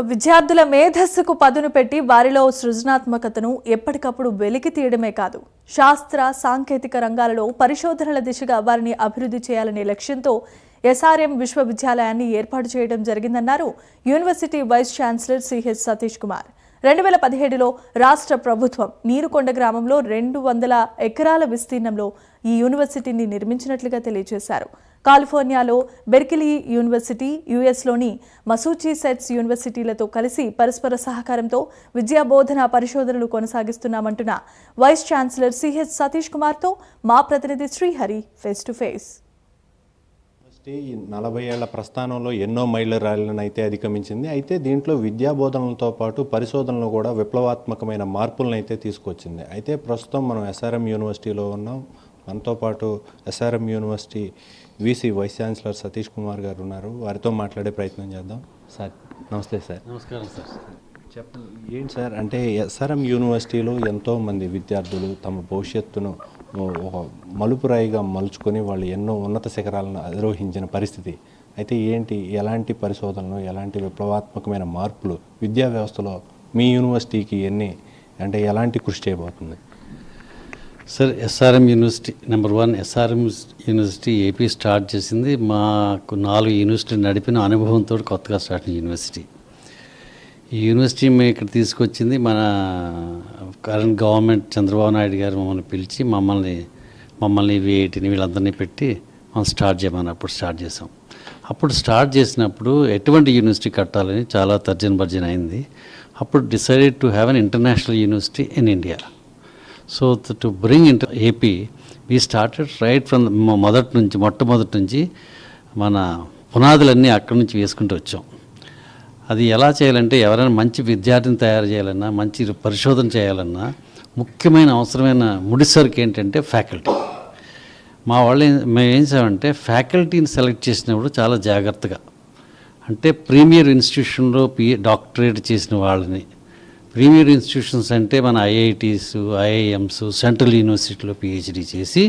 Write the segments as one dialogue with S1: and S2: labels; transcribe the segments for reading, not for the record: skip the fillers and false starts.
S1: విద్యార్థుల మేధస్సుకు పదును పెట్టి వారిలో సృజనాత్మకతను ఎప్పటికప్పుడు వెలికి తీయడమే కాదు, శాస్త్ర సాంకేతిక రంగాలలో పరిశోధనల దిశగా వారిని అభివృద్ధి చేయాలనే లక్ష్యంతో ఎస్ఆర్ఎం విశ్వవిద్యాలయాన్ని ఏర్పాటు చేయడం జరిగిందన్నారు university vice chancellor CH Satish Kumar. 2017లో రాష్ట్ర ప్రభుత్వం నీరుకొండ గ్రామంలో 200 ఎకరాల విస్తీర్ణంలో ఈ యూనివర్సిటీని నిర్మించినట్లుగా తెలియజేశారు. కాలిఫోర్నియాలో బెర్కిలీ యూనివర్సిటీ, యుఎస్లోని మసూచిసెట్స్ యూనివర్సిటీలతో కలిసి పరస్పర సహకారంతో విద్యా బోధన పరిశోధనలు కొనసాగిస్తున్నామంటున్న వైస్ ఛాన్సలర్ సిహెచ్ సతీష్ కుమార్తో మా ప్రతినిధి శ్రీహరి ఫేస్ టు ఫేస్.
S2: 40 ఏళ్ల ప్రస్థానంలో ఎన్నో మైలురాళ్లను అయితే అధిగమించింది. అయితే దీంట్లో విద్యా బోధనలతో పాటు పరిశోధనలు కూడా విప్లవాత్మకమైన మార్పులను అయితే తీసుకొచ్చింది. అయితే ప్రస్తుతం మనం ఎస్ఆర్ఎం యూనివర్సిటీలో ఉన్నాం. మనతో పాటు SRM university VC vice chancellor Satish Kumar గారు ఉన్నారు. వారితో మాట్లాడే ప్రయత్నం చేద్దాం. సార్ నమస్తే. సార్
S3: నమస్కారం. సార్
S2: చెప్పండి, ఏంటి సార్ అంటే ఎస్ఆర్ఎం యూనివర్సిటీలో ఎంతోమంది విద్యార్థులు తమ భవిష్యత్తును ఒక మలుపురాయిగా మలుచుకొని వాళ్ళు ఎన్నో ఉన్నత శిఖరాలను అధిరోహించిన పరిస్థితి. అయితే ఏంటి, ఎలాంటి పరిశోధనలు, ఎలాంటి విప్లవాత్మకమైన మార్పులు విద్యా వ్యవస్థలో మీ యూనివర్సిటీకి ఎలాంటి కృషి చేయబోతుంది?
S3: Sir, SRM university number 1 SRM university AP start చేసింది. మాకు 4 యూనివర్సిటీలు నడిపిన అనుభవంతో కొత్తగా స్టార్ట్ అయిన యూనివర్సిటీ. ఈ యూనివర్సిటీ మేము ఇక్కడ తీసుకొచ్చింది మన కరెంట్ గవర్నమెంట్ చంద్రబాబు నాయుడు గారు మమ్మల్ని పిలిచి మమ్మల్ని వీటిని వీళ్ళందరినీ పెట్టి మనం స్టార్ట్ చేయమని అప్పుడు స్టార్ట్ చేసాం. అప్పుడు స్టార్ట్ చేసినప్పుడు ఎటువంటి యూనివర్సిటీ కట్టాలని చాలా తర్జన భర్జన అయింది. అప్పుడు decided to have an international university in India. So to bring AP we started right from మొట్టమొదటి నుంచి మన పునాదులన్నీ అక్కడి నుంచి వేసుకుంటూ వచ్చాం. అది ఎలా చేయాలంటే, ఎవరైనా మంచి విద్యార్థిని తయారు చేయాలన్నా, మంచి పరిశోధన చేయాలన్నా ముఖ్యమైన అవసరమైన ముడిసరుకు ఏంటంటే ఫ్యాకల్టీ. మేము ఏం చేసామంటే ఫ్యాకల్టీని సెలెక్ట్ చేసినప్పుడు చాలా జాగ్రత్తగా, అంటే ప్రీమియర్ ఇన్స్టిట్యూషన్లో డాక్టరేట్ చేసిన వాళ్ళని, ప్రీమియర్ ఇన్స్టిట్యూషన్స్ అంటే మన ఐఐటీస్, ఐఐఎమ్స్, సెంట్రల్ యూనివర్సిటీలో పిహెచ్డి చేసి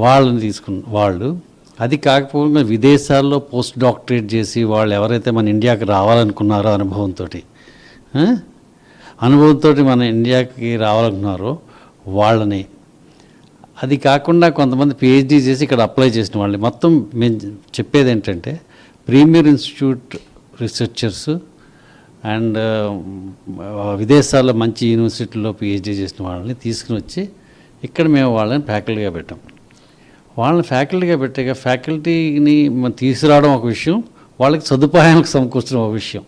S3: వాళ్ళని వాళ్ళు, అది కాకపోతే విదేశాల్లో పోస్ట్ డాక్టరేట్ చేసి వాళ్ళు ఎవరైతే మన ఇండియాకి రావాలనుకున్నారో అనుభవంతో మన ఇండియాకి రావాలనుకున్నారో వాళ్ళని, అది కాకుండా కొంతమంది పిహెచ్డి చేసి ఇక్కడ అప్లై చేసిన వాళ్ళని, మొత్తం మేము చెప్పేది ఏంటంటే ప్రీమియర్ ఇన్స్టిట్యూట్ రీసెర్చర్స్ అండ్ విదేశాల్లో మంచి యూనివర్సిటీలో పిహెచ్డి చేసిన వాళ్ళని తీసుకుని వచ్చి ఇక్కడ మేము వాళ్ళని ఫ్యాకల్టీగా పెట్టాం. వాళ్ళని ఫ్యాకల్టీగా పెట్టాక ఫ్యాకల్టీని తీసుకురావడం ఒక విషయం, వాళ్ళకి సదుపాయాలకు సమకూర్చడం ఒక విషయం.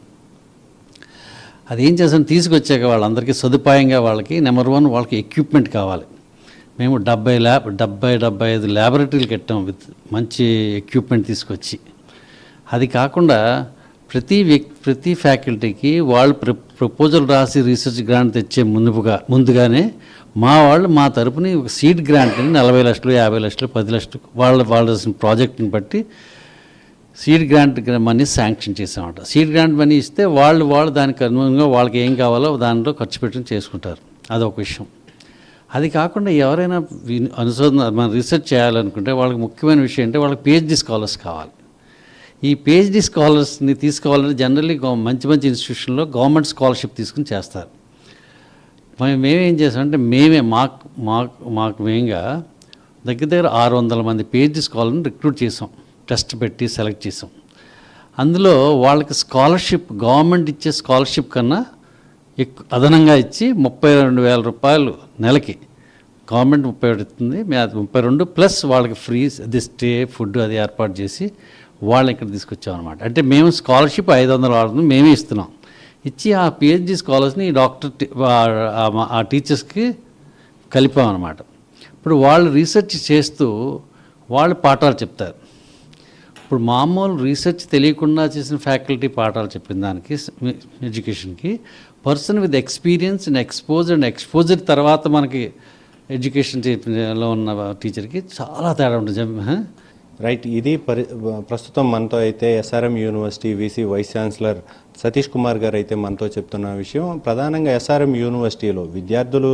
S3: అది ఏం చేసాం, తీసుకొచ్చాక వాళ్ళందరికీ సదుపాయంగా వాళ్ళకి నెంబర్ 1 వాళ్ళకి ఎక్విప్మెంట్ కావాలి. మేము 75 ల్యాబొరేటరీలు కట్టాం విత్ మంచి ఎక్విప్మెంట్ తీసుకొచ్చి. అది కాకుండా ప్రతి ఫ్యాకల్టీకి వాళ్ళు ప్రపోజల్ రాసి రీసెర్చ్ గ్రాంట్ తెచ్చే ముందుగానే మా తరపుని ఒక సీడ్ గ్రాంట్ని 40 లక్షలు, 50 లక్షలు, 10 లక్షలు వాళ్ళ ప్రాజెక్ట్ని బట్టి సీడ్ గ్రాంట్ మనీ శాంక్షన్ చేసామట. సీడ్ గ్రాంట్ మనీ ఇస్తే వాళ్ళు దానికి అనుగుణంగా వాళ్ళకి ఏం కావాలో దాంట్లో ఖర్చు పెట్టుకుని చేసుకుంటారు. అదొక విషయం. అది కాకుండా ఎవరైనా మన రీసెర్చ్ చేయాలనుకుంటే వాళ్ళకి ముఖ్యమైన విషయం అంటే వాళ్ళకి పిహెచ్డి స్కాలర్స్ కావాలి. ఈ పిహెచ్డి స్కాలర్స్ని తీసుకోవాలంటే జనరల్లీ మంచి ఇన్స్టిట్యూషన్లో గవర్నమెంట్ స్కాలర్షిప్ తీసుకుని చేస్తారు. మేమేం చేసామంటే మాకు మెయిన్గా దగ్గర 600 మంది పిహెచ్డి స్కాలర్ని రిక్రూట్ చేసాం. టెస్ట్ పెట్టి సెలెక్ట్ చేసాం. అందులో వాళ్ళకి స్కాలర్షిప్, గవర్నమెంట్ ఇచ్చే స్కాలర్షిప్ కన్నా అదనంగా ఇచ్చి 32,000 రూపాయలు నెలకి, గవర్నమెంట్ 31 ఇస్తుంది, 32 ప్లస్ వాళ్ళకి ఫ్రీ అది స్టే, ఫుడ్ అది ఏర్పాటు చేసి వాళ్ళని ఇక్కడ తీసుకొచ్చాం అనమాట. అంటే మేము స్కాలర్షిప్ 500 మేమే ఇస్తున్నాం. ఇచ్చి ఆ పిహెచ్డి స్కాలర్స్ని ఆ టీచర్స్కి కలిపామన్నమాట. ఇప్పుడు వాళ్ళు రీసెర్చ్ చేస్తూ వాళ్ళు పాఠాలు చెప్తారు. ఇప్పుడు మామూలు రీసెర్చ్ తెలియకుండా చేసిన ఫ్యాకల్టీ పాఠాలు చెప్పిన దానికి ఎడ్యుకేషన్కి person with experience and exposure తర్వాత మనకి ఎడ్యుకేషన్ చెప్పినలో ఉన్న టీచర్కి చాలా తేడా ఉంటుంది.
S2: రైట్, ఇది ప్రస్తుతం మనతో అయితే SRM university VC vice chancellor Satish Kumar గారు అయితే మనతో చెప్తున్న విషయం ప్రధానంగా ఎస్ఆర్ఎం యూనివర్సిటీలో విద్యార్థులు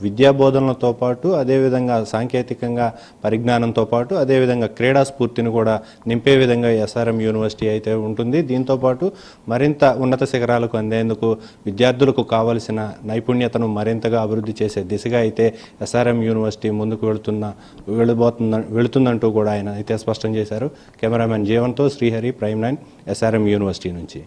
S2: విద్యాబోధనలతో పాటు అదేవిధంగా సాంకేతికంగా పరిజ్ఞానంతో పాటు అదేవిధంగా క్రీడా స్ఫూర్తిని కూడా నింపే విధంగా ఎస్ఆర్ఎం యూనివర్సిటీ అయితే ఉంటుంది. దీంతోపాటు మరింత ఉన్నత శిఖరాలకు అందేందుకు విద్యార్థులకు కావలసిన నైపుణ్యతను మరింతగా అభివృద్ధి చేసే దిశగా అయితే ఎస్ఆర్ఎం యూనివర్సిటీ ముందుకు వెళుతుందంటూ కూడా ఆయన అయితే స్పష్టం చేశారు. కెమెరామెన్ జీవన్తో శ్రీహరి, ప్రైమ్ 9 ఎస్ఆర్ఎం యూనివర్సిటీ నుంచి.